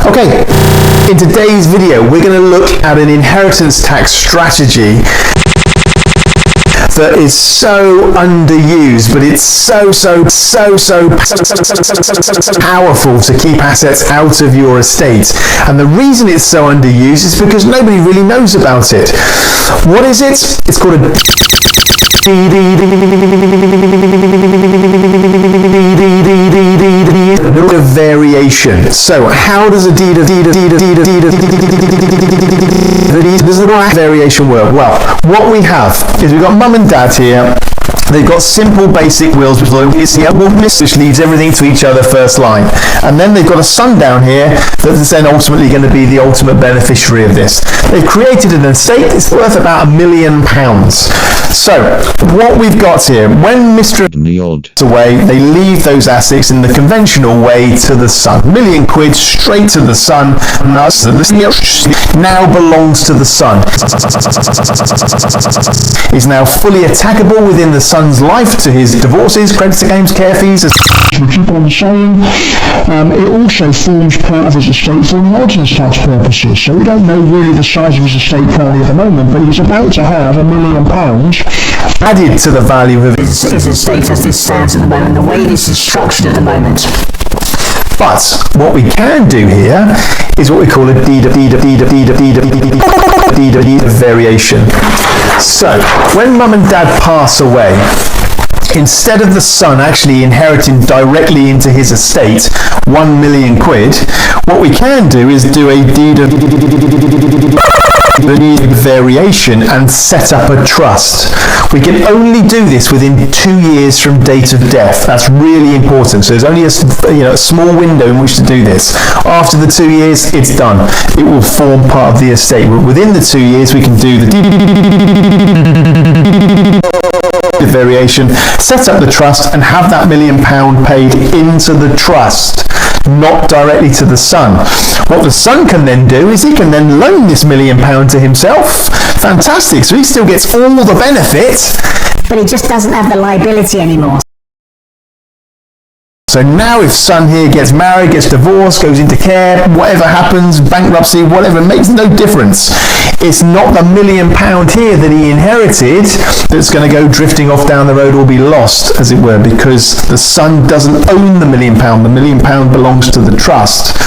Okay, in today's video, we're going to look at an inheritance tax strategy that is so underused, but it's so powerful to keep assets out of your estate. And the reason it's so underused is because nobody really knows about it. What is it? It's called a variation. So how does a deed of variation work? Well, what we have is we've got mum and dad here. They've got simple basic wills which leaves everything to each other first line. And then they've got a son down here that's then ultimately going to be the ultimate beneficiary of this. They've created an estate that's worth about £1 million. So what we've got here, when Mr. is away, they leave those assets in the conventional way to the son. £1 million straight to the son, now belongs to the son. Is now fully attackable within the son's life to his divorces, creditor claims, care fees. We keep on saying, it also forms part of his estate for inheritance tax purposes. So we don't know really the size of his estate currently at the moment, but he's about to have £1 million added to the value of his estate as this stands at the moment, the way this is structured at the moment. But what we can do here is what we call a deed of variation. So when mum and dad pass away, instead of the son actually inheriting directly into his estate £1 million, what we can do is do a deed of variation and set up a trust. We can only do this within 2 years from date of death. That's really important. So there's only a small window in which to do this. After the 2 years, it's done. It will form part of the estate. Within the 2 years, we can do the variation, set up the trust, and have that £1 million paid into the trust, not directly to the son. What the son can then do is he can then loan this £1 million to himself. Fantastic. So he still gets all the benefits, but he just doesn't have the liability anymore. So now if son here gets married, gets divorced, goes into care, whatever happens, bankruptcy, whatever, makes no difference. It's not the £1 million here that he inherited that's going to go drifting off down the road or be lost, as it were, because the son doesn't own the £1 million. The £1 million belongs to the trust.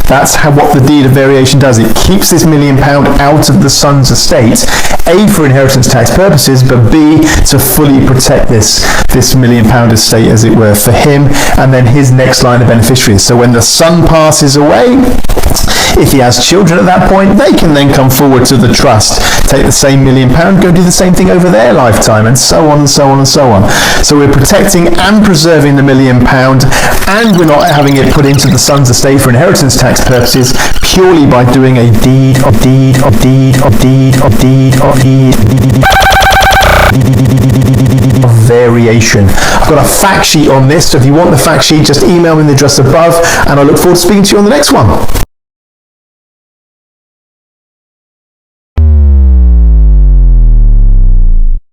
That's what the deed of variation does. It keeps this £1 million out of the son's estate, A, for inheritance tax purposes, but B, to fully protect this £1 million estate, as it were, for him and then his next line of beneficiaries. So when the son passes away, if he has children at that point, they can then come forward to the trust, take the same £1 million, go do the same thing over their lifetime, and so on and so on and so on. So we're protecting and preserving the £1 million, and we're not having it put into the son's estate for inheritance tax purposes, purely by doing a deed of variation. I've got a fact sheet on this, so if you want the fact sheet, just email me in the address above, and I look forward to speaking to you on the next one.